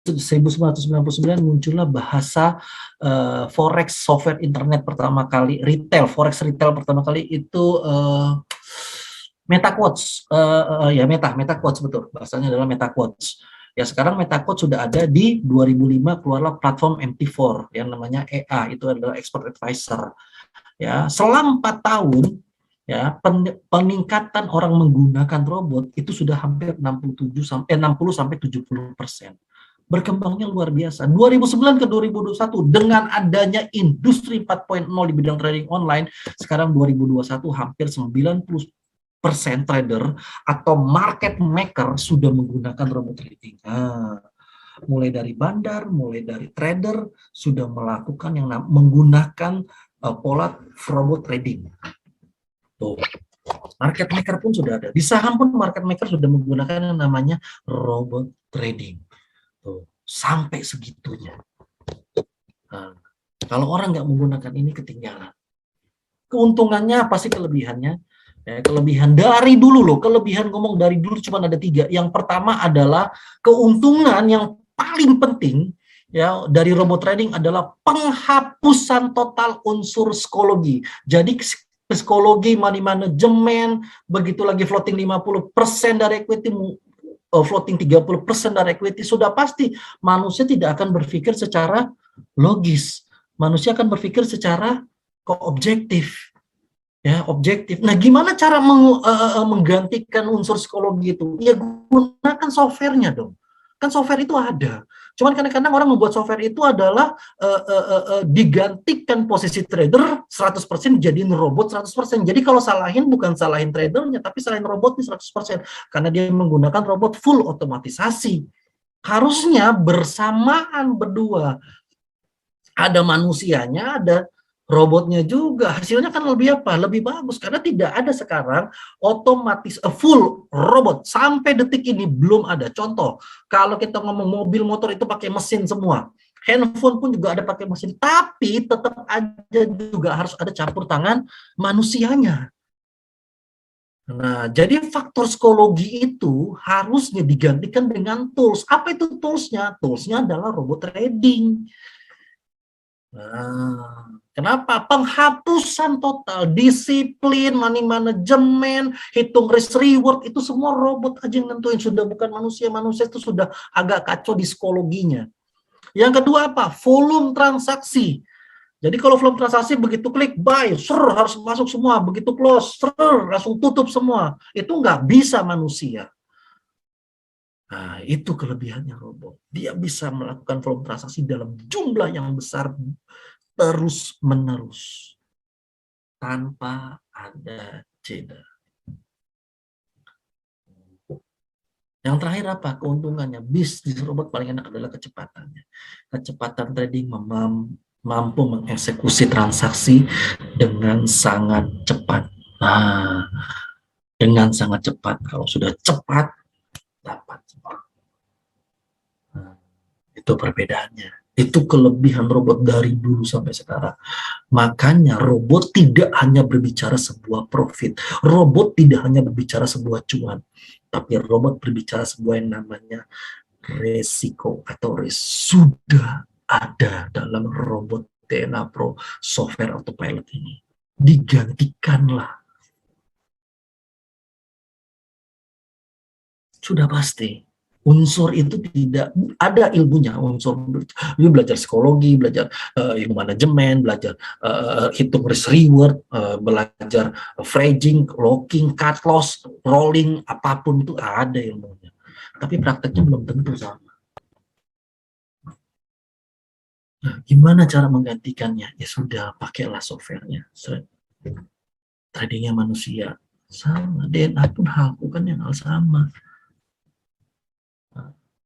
1999 muncullah bahasa forex software internet pertama kali, forex retail pertama kali itu MetaQuotes, ya MetaQuotes betul, bahasanya adalah MetaQuotes. Ya sekarang MetaQuotes sudah ada di 2005 keluarlah platform MT4 yang namanya EA, itu adalah Expert Advisor. Ya selang 4 tahun ya peningkatan orang menggunakan robot itu sudah hampir 60 sampai 70%. Berkembangnya luar biasa. 2009 ke 2021 dengan adanya industri 4.0 di bidang trading online, sekarang 2021 hampir 90% trader atau market maker sudah menggunakan robot trading. Mulai dari bandar, mulai dari trader sudah melakukan yang menggunakan pola robot trading. Tuh. Market maker pun sudah ada. Di saham pun market maker sudah menggunakan yang namanya robot trading. Tuh. Sampai segitunya. Nah, kalau orang nggak menggunakan ini ketinggalan. Keuntungannya apa sih kelebihannya? Kelebihan dari dulu loh, kelebihan ngomong dari dulu cuma ada 3. Yang pertama adalah keuntungan yang paling penting ya dari robot trading adalah penghapusan total unsur psikologi. Jadi psikologi, money management, begitu lagi floating 50% dari equity, floating 30% dari equity, sudah pasti manusia tidak akan berpikir secara logis. Manusia akan berpikir secara objektif. Ya, objektif. Nah, gimana cara menggantikan unsur psikologi itu? Ya, gunakan softwarenya dong. Kan software itu ada. Cuman kadang-kadang orang membuat software itu adalah digantikan posisi trader 100% jadiin robot 100%. Jadi kalau salahin bukan salahin tradernya, tapi salahin robotnya 100%. Karena dia menggunakan robot full otomatisasi. Harusnya bersamaan berdua. Ada manusianya, ada robotnya juga. Hasilnya kan lebih apa? Lebih bagus karena tidak ada sekarang otomatis full robot. Sampai detik ini belum ada. Contoh, kalau kita ngomong mobil motor itu pakai mesin semua. Handphone pun juga ada pakai mesin, tapi tetap aja juga harus ada campur tangan manusianya. Nah, jadi faktor psikologi itu harusnya digantikan dengan tools. Apa itu toolsnya? Toolsnya adalah robot trading. Nah, kenapa? Penghapusan total, disiplin, money management, hitung risk reward, itu semua robot aja yang nentuin, sudah bukan manusia. Manusia itu sudah agak kacau di psikologinya. Yang kedua apa? Volume transaksi. Jadi kalau volume transaksi begitu klik buy, harus masuk semua, begitu close, langsung tutup semua. Itu nggak bisa manusia. Nah, itu kelebihannya robot. Dia bisa melakukan volume transaksi dalam jumlah yang besar terus-menerus tanpa ada jeda. Yang terakhir apa? Keuntungannya. Bisnis robot paling enak adalah kecepatannya. Kecepatan trading mampu mengeksekusi transaksi dengan sangat cepat. Nah, dengan sangat cepat. Kalau sudah cepat, dapat cepat. Nah, itu perbedaannya. Itu kelebihan robot dari dulu sampai sekarang. Makanya robot tidak hanya berbicara sebuah profit. Robot tidak hanya berbicara sebuah cuan. Tapi robot berbicara sebuah yang namanya resiko atau risk. Sudah ada dalam robot DNA Pro software autopilot ini. Digantikanlah. Sudah pasti. Unsur itu tidak ada ilmunya. Unsur dia belajar psikologi, belajar ilmu manajemen, belajar hitung risk reward, belajar framing, locking, cut loss, rolling, apapun itu ada ilmunya. Tapi prakteknya belum tentu sama. Nah, gimana cara menggantikannya? Ya sudah, pakailah softwarenya. Tradingnya manusia sama, DNA pun lakukan yang hal sama.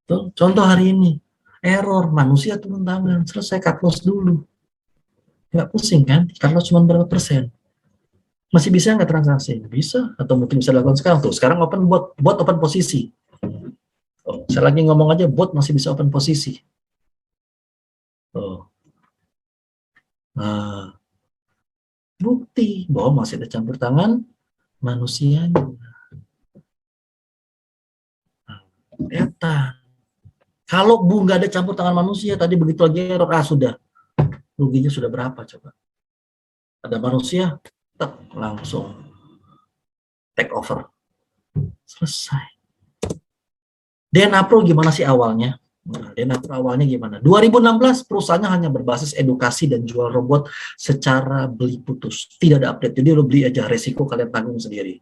Contoh hari ini, error, manusia turun tangan, selesai cut loss dulu. Nggak pusing kan, cut loss cuma berapa persen. Masih bisa nggak transaksi? Bisa, atau mungkin bisa dilakukan sekarang. Tuh, sekarang buat open posisi. Oh, saya lagi ngomong aja, bot masih bisa open posisi. Oh. Nah, bukti bahwa masih ada campur tangan manusianya. Nah, kelihatan. Kalau nggak ada campur tangan manusia, tadi begitu lagi error, sudah. Ruginya sudah berapa coba? Ada manusia, tetap langsung take over. Selesai. DNA Pro gimana sih awalnya? Nah, DNA Pro awalnya gimana? 2016 perusahaannya hanya berbasis edukasi dan jual robot secara beli putus. Tidak ada update. Jadi lo beli aja, resiko kalian tanggung sendiri.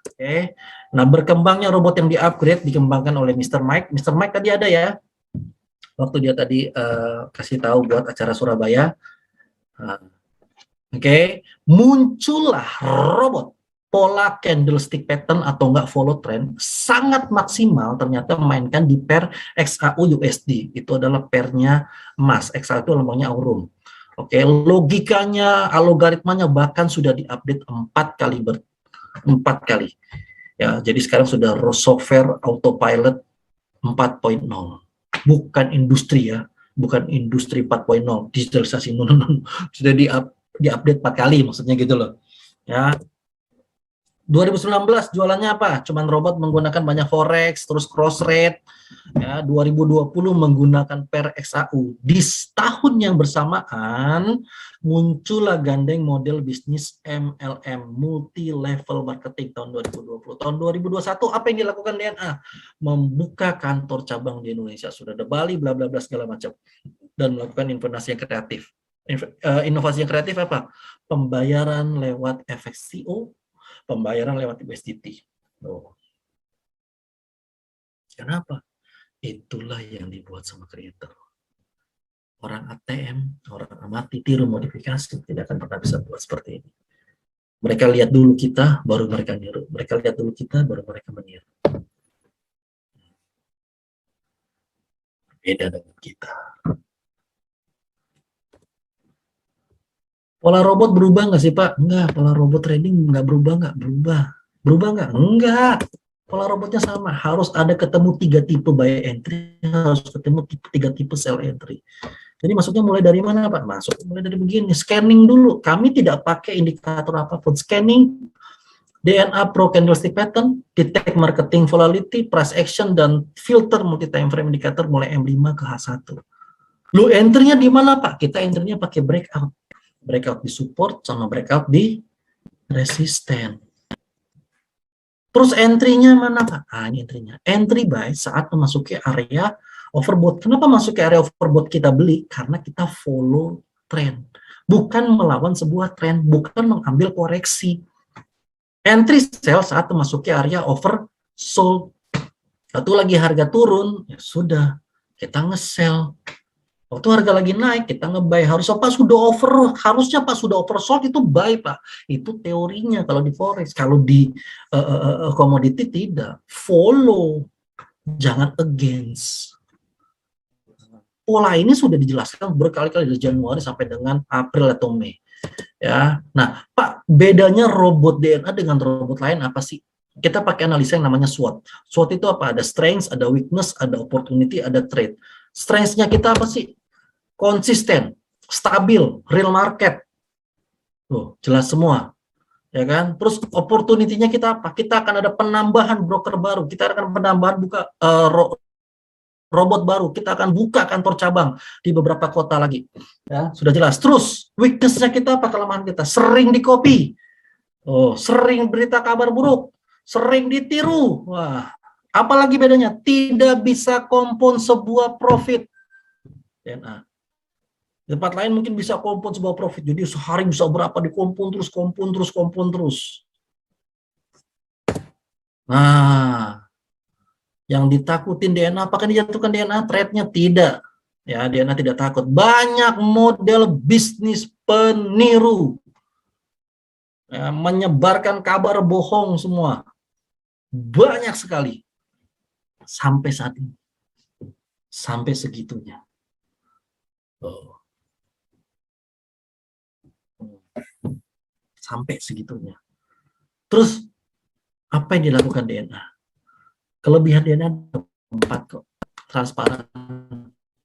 Oke. Nah, berkembangnya robot yang di-upgrade dikembangkan oleh Mr. Mike. Mr. Mike tadi ada ya. Waktu dia tadi kasih tahu buat acara Surabaya. Oke. Muncullah robot pola candlestick pattern atau enggak follow trend sangat maksimal ternyata memainkan di pair XAU USD. Itu adalah pairnya emas. XAU itu namanya Aurum. Oke, logikanya, algoritmanya bahkan sudah diupdate 4 kali. Ya, jadi sekarang sudah software autopilot 4.0. Bukan industri ya, bukan industri 4.0, digitalisasi. Sudah diupdate 4 kali maksudnya gitu loh. Ya. 2019 jualannya apa? Cuman robot menggunakan banyak forex, terus cross rate. Ya, 2020 menggunakan pair XAU. Di tahun yang bersamaan muncullah gandeng model bisnis MLM, multi level marketing tahun 2020. Tahun 2021 apa yang dilakukan DNA? Membuka kantor cabang di Indonesia. Sudah ada Bali, bla bla bla segala macam. Dan melakukan inovasi yang kreatif. Inovasi yang kreatif apa? Pembayaran lewat FXCO, pembayaran lewat USDT. Oh. Kenapa? Itulah yang dibuat sama creator. Orang ATM, orang amati, tiru, modifikasi, tidak akan pernah bisa buat seperti ini. Mereka lihat dulu kita, baru mereka niru. Mereka lihat dulu kita, baru mereka meniru. Beda dengan kita. Pola robot berubah nggak sih Pak? Enggak, pola robot trading nggak berubah, nggak berubah. Berubah nggak? Enggak. Pola robotnya sama, harus ada ketemu 3 tipe buy entry, harus ketemu 3 tipe sell entry. Jadi maksudnya mulai dari mana Pak? Masuk mulai dari begini, scanning dulu. Kami tidak pakai indikator apapun, scanning DNA Pro Candlestick Pattern, detect marketing volatility, price action, dan filter multi time frame indicator mulai M5 ke H1. Lu entry-nya di mana Pak? Kita entry-nya pakai breakout. Breakout di support sama breakout di resisten. Terus entry-nya mana Pak? Ini entry-nya. Entry buy saat memasuki area overbought. Kenapa masuk ke area overbought kita beli? Karena kita follow trend. Bukan melawan sebuah trend, bukan mengambil koreksi. Entry sell saat memasuki area oversold. Satu lagi harga turun, ya sudah, kita nge-sell. Waktu harga lagi naik, kita nge-buy. Harusnya Pak sudah oversold itu buy Pak. Itu teorinya kalau di forex. Kalau di komoditi tidak. Follow, jangan against. Pola ini sudah dijelaskan berkali-kali dari Januari sampai dengan April atau Mei. Ya, nah Pak, bedanya robot DNA dengan robot lain apa sih? Kita pakai analisa yang namanya SWOT. SWOT itu apa? Ada strength, ada weakness, ada opportunity, ada trade. Strength-nya kita apa sih? Konsisten, stabil, real market. Tuh, jelas semua. Ya kan? Terus opportunity-nya kita apa? Kita akan ada penambahan broker baru, kita akan penambahan robot baru, kita akan buka kantor cabang di beberapa kota lagi. Ya, sudah jelas. Terus weakness-nya kita apa? Kelemahan kita sering di copy. Sering berita kabar buruk, sering ditiru. Wah, apalagi bedanya? Tidak bisa kompon sebuah profit. DNA. Tempat lain mungkin bisa kompon sebuah profit. Jadi sehari bisa berapa dikompon terus. Nah, yang ditakutin DNA, apakah dijatuhkan DNA? Trade-nya tidak. Ya, DNA tidak takut. Banyak model bisnis peniru. Ya, menyebarkan kabar bohong semua. Banyak sekali. Sampai saat ini. Sampai segitunya. Sampai segitunya. Terus apa yang dilakukan DNA? Kelebihan DNA 4 kok. Transparan,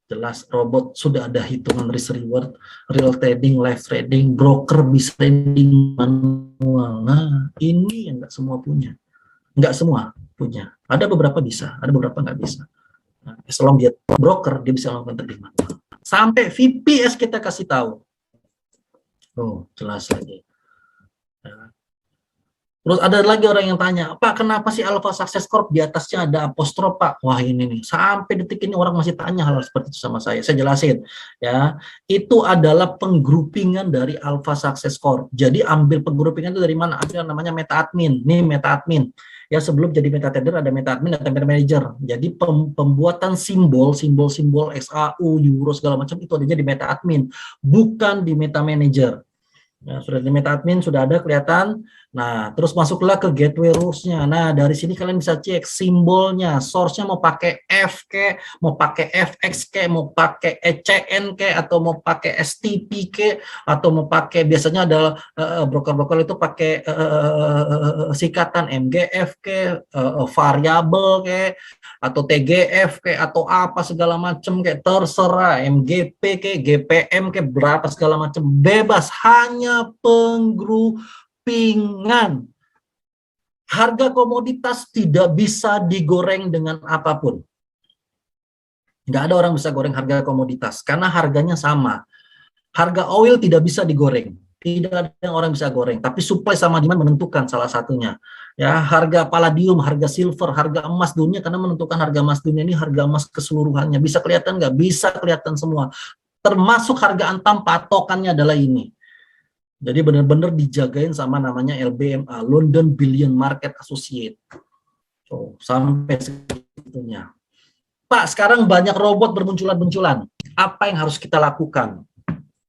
jelas, robot sudah ada hitungan risk reward, real trading, live trading, broker bisa trading manual. Nah, ini yang nggak semua punya. Nggak semua punya. Ada beberapa bisa, ada beberapa nggak bisa. Nah, selama dia broker, dia bisa melakukan trading manual. Sampai VPS kita kasih tahu. Oh, jelas lagi. Nah, terus ada lagi orang yang tanya, Pak, kenapa sih Alpha Success Corp di atasnya ada apostrof, Pak? Wah, ini nih, sampai detik ini orang masih tanya hal seperti itu sama saya. Saya jelasin, ya. Itu adalah penggroupingan dari Alpha Success Corp. Jadi ambil penggroupingan itu dari mana? Ada namanya meta admin. Nih meta admin. Ya, sebelum jadi meta trader ada meta admin, ada meta manager. Jadi pembuatan simbol XAU, euro segala macam itu adanya di meta admin, bukan di meta manager. Ya, sudah di meta admin sudah ada kelihatan. Nah, terus masuklah ke gateway rules-nya. Nah, dari sini kalian bisa cek simbolnya, source-nya mau pakai F ke, mau pakai FX ke, mau pakai ECN ke, atau mau pakai STP ke, atau mau pakai biasanya ada broker-broker itu pakai sikatan MGF ke, variabel ke, atau TGF ke, atau apa segala macam kayak terserah, MGP ke, GPM ke, berapa segala macam, bebas, hanya penggroupingan. Harga komoditas tidak bisa digoreng dengan apapun. Nggak ada orang bisa goreng harga komoditas karena harganya sama. Harga oil tidak bisa digoreng. Tidak ada yang orang bisa goreng, tapi supply sama demand menentukan salah satunya. Ya, harga palladium, harga silver, harga emas dunia, karena menentukan harga emas dunia ini harga emas keseluruhannya. Bisa kelihatan nggak? Bisa kelihatan semua. Termasuk harga antam patokannya adalah ini. Jadi benar-benar dijagain sama namanya LBMA, London Billion Market Associate. So, sampai segitunya. Pak, sekarang banyak robot bermunculan-munculan. Apa yang harus kita lakukan?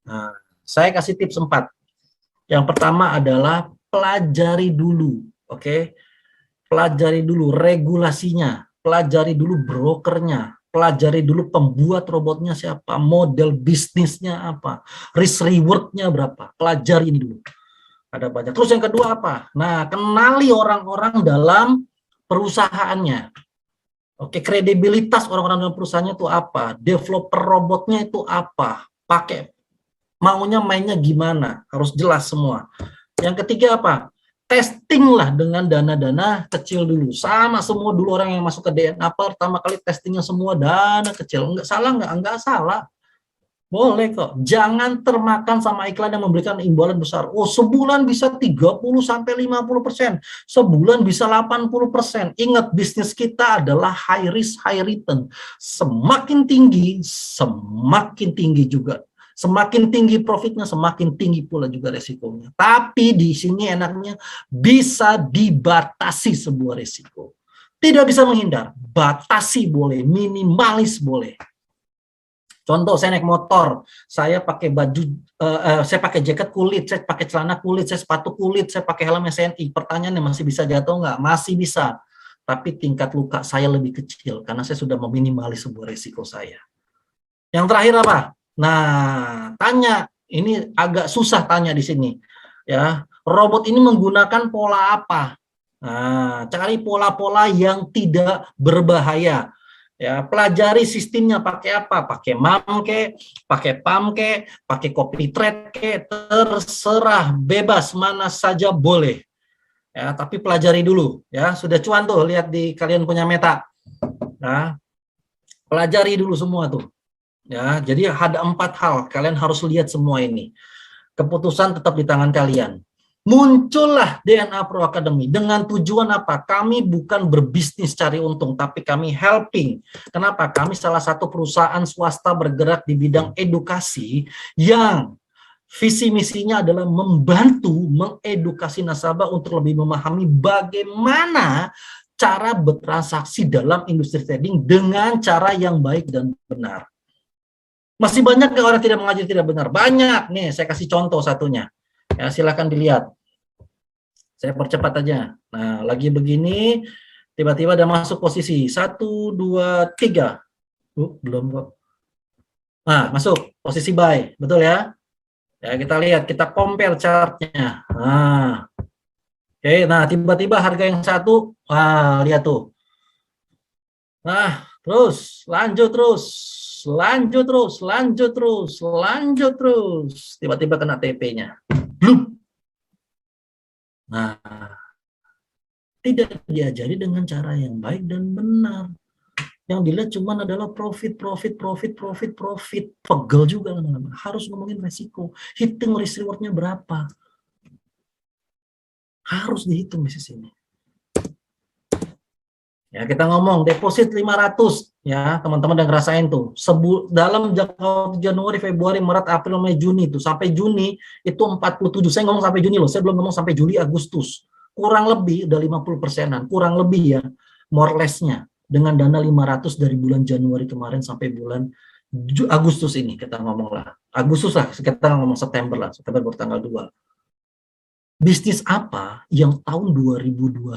Nah, saya kasih tips 4. Yang pertama adalah pelajari dulu, oke? Pelajari dulu regulasinya, pelajari dulu brokernya, pelajari dulu pembuat robotnya siapa, model bisnisnya apa, risk rewardnya berapa, pelajari ini dulu. Ada banyak. Terus yang kedua apa? Nah, kenali orang-orang dalam perusahaannya. Oke, kredibilitas orang-orang dalam perusahaannya itu apa, developer robotnya itu apa, pakai maunya mainnya gimana, harus jelas semua. Yang ketiga apa? Testing lah dengan dana-dana kecil dulu. Sama semua dulu orang yang masuk ke DNA pertama kali testingnya semua dana kecil. Enggak salah nggak? Enggak salah. Boleh kok. Jangan termakan sama iklan yang memberikan imbalan besar. Oh, sebulan bisa 30 sampai 50%. Sebulan bisa 80%. Ingat, bisnis kita adalah high risk, high return. Semakin tinggi juga. Semakin tinggi profitnya, semakin tinggi pula juga resikonya. Tapi di sini enaknya bisa dibatasi sebuah resiko. Tidak bisa menghindar. Batasi boleh, minimalis boleh. Contoh, saya naik motor, saya pakai baju, saya pakai jaket kulit, saya pakai celana kulit, saya sepatu kulit, saya pakai helm SNI. Pertanyaannya, masih bisa jatuh nggak? Masih bisa. Tapi tingkat luka saya lebih kecil, karena saya sudah meminimalis sebuah resiko saya. Yang terakhir apa? Nah, tanya. Ini agak susah tanya di sini. Ya, robot ini menggunakan pola apa? Nah, cari pola-pola yang tidak berbahaya. Ya, pelajari sistemnya pakai apa, pakai MAM ke, pakai PAM ke, pakai copy trade ke, terserah, bebas, mana saja boleh. Ya, tapi pelajari dulu. Ya, sudah cuan tuh, lihat di kalian punya meta. Nah, pelajari dulu semua tuh. Ya, jadi ada 4 hal, kalian harus lihat semua ini. Keputusan tetap di tangan kalian. Muncullah DNA Pro Academy dengan tujuan apa? Kami bukan berbisnis cari untung, tapi kami helping. Kenapa? Kami salah satu perusahaan swasta bergerak di bidang edukasi yang visi misinya adalah membantu mengedukasi nasabah untuk lebih memahami bagaimana cara bertransaksi dalam industri trading dengan cara yang baik dan benar. Masih banyak nggak orang tidak mengajar tidak benar? Banyak. Nih, saya kasih contoh satunya. Ya, silakan dilihat. Saya percepat aja. Nah, lagi begini, tiba-tiba ada masuk posisi 1, 2, 3. Belum kok. Nah, masuk posisi buy, betul ya? Ya, kita lihat, kita compare chartnya. Nah, oke. Nah, tiba-tiba harga yang satu, lihat tuh. Nah, terus, lanjut terus. Lanjut terus, lanjut terus, lanjut terus. Tiba-tiba kena TP-nya. Blum. Nah, tidak diajari dengan cara yang baik dan benar. Yang dilihat cuma adalah profit, profit, profit, profit, profit. Pegel juga lama-lama. Harus ngomongin resiko. Hitung risk reward-nya berapa. Harus dihitung di sini. Ya, kita ngomong deposit 500 ya, teman-teman udah ngerasain tuh. Dalam jangka Januari, Februari, Maret, April, Mei, Juni itu sampai Juni itu 47. Saya ngomong sampai Juni loh, saya belum ngomong sampai Juli, Agustus. Kurang lebih udah 50%-an, kurang lebih ya, more less-nya dengan dana 500 dari bulan Januari kemarin sampai bulan Agustus ini kita ngomong lah. Agustus lah, kita ngomong September lah, September baru tanggal 2. Bisnis apa yang tahun 2021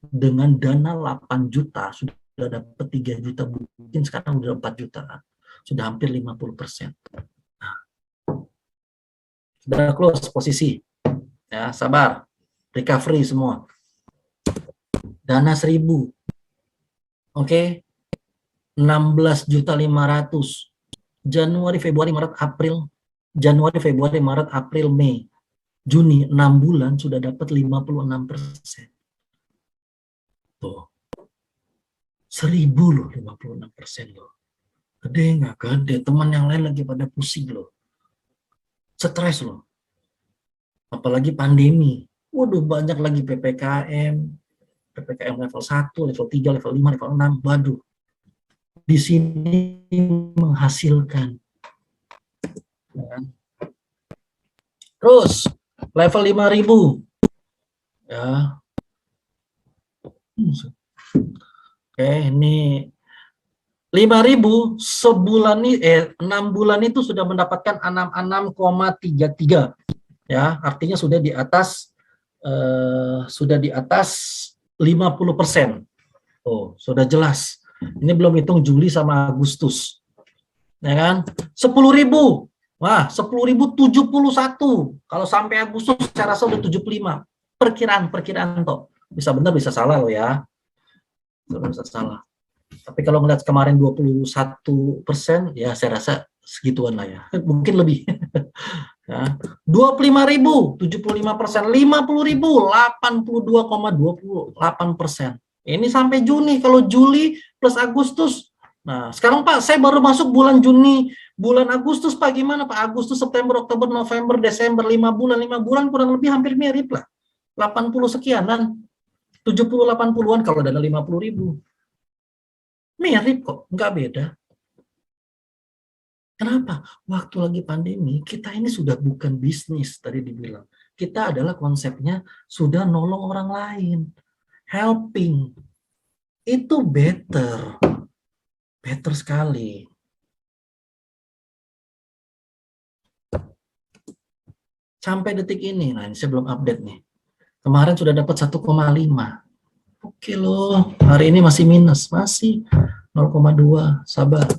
dengan dana 8 juta sudah dapat 3 juta, mungkin sekarang udah 4 juta, sudah hampir 50%. Nah, sudah close posisi, ya sabar, recovery semua. Dana 1.000, oke, 16.500.000. Januari, Februari, Maret, April, Januari, Februari, Maret, April, Mei, Juni, 6 bulan sudah dapat 56%. Tuh. 1.000 loh, 56% loh. Gede nggak? Gede. Teman yang lain lagi pada pusing loh. Stres loh. Apalagi pandemi. Waduh, banyak lagi PPKM. PPKM level 1, level 3, level 5, level 6. Waduh. Di sini menghasilkan. Ya. Terus, level 5.000. Ya. Oke, ini 5.000 sebulan nih 6 bulan itu sudah mendapatkan 66,33 ya, artinya sudah di atas 50%. Oh, sudah jelas. Ini belum hitung Juli sama Agustus. Ya kan? 10.000. Wah, 10.071. Kalau sampai Agustus saya rasa udah 75. Perkiraan toh. Bisa benar bisa salah loh ya. Bisa salah. Tapi kalau melihat kemarin 21%, ya saya rasa segituan lah ya. Mungkin lebih. Ya. 25.000, 75%, 50.000, 82,28%. Ini sampai Juni. Kalau Juli plus Agustus. Nah, sekarang Pak, saya baru masuk bulan Juni, bulan Agustus Pak, gimana Pak? Agustus, September, Oktober, November, Desember, 5 bulan kurang lebih hampir mirip lah. 80 sekianan, 70-80-an kalau dana 50.000. Mirip kok, nggak beda. Kenapa? Waktu lagi pandemi, kita ini sudah bukan bisnis, tadi dibilang. Kita adalah konsepnya sudah nolong orang lain. Helping. Itu better. Better sekali. Sampai detik ini, nah ini saya belum update nih. Kemarin sudah dapat 1,5. Oke loh, hari ini masih minus. Masih 0,2, sabar.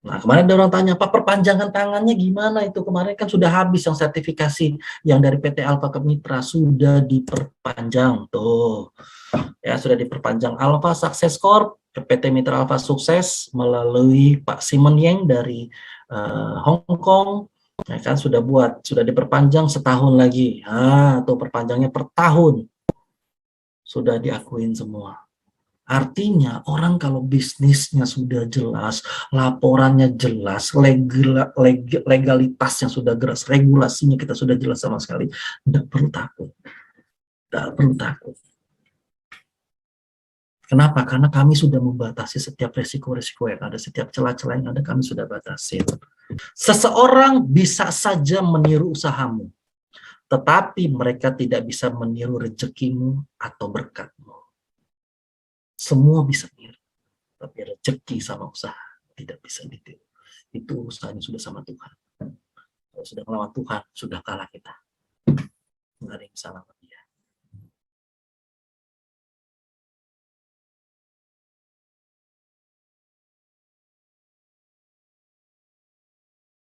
Nah, kemarin ada orang tanya, Pak, perpanjangan tangannya gimana itu? Kemarin kan sudah habis yang sertifikasi yang dari PT Alpha ke Mitra sudah diperpanjang. Tuh, ya sudah diperpanjang. Alpha Success Corp, PT Mitra Alpha Sukses melalui Pak Simon Yang dari Hong Kong, ya kan sudah diperpanjang setahun lagi. Nah, tuh perpanjangnya per tahun. Sudah diakuin semua. Artinya orang kalau bisnisnya sudah jelas, laporannya jelas, legalitasnya sudah jelas, regulasinya kita sudah jelas sama sekali, tidak perlu takut. Tidak perlu takut. Kenapa? Karena kami sudah membatasi setiap resiko-resiko yang ada, setiap celah-celah yang ada kami sudah batasi. Seseorang bisa saja meniru usahamu, tetapi mereka tidak bisa meniru rezekimu atau berkatmu. Semua bisa niru, tapi rezeki sama usaha tidak bisa ditiru. Itu usahanya sudah sama Tuhan. Kalau sudah melawan Tuhan, sudah kalah kita. Nggak ada yang salah.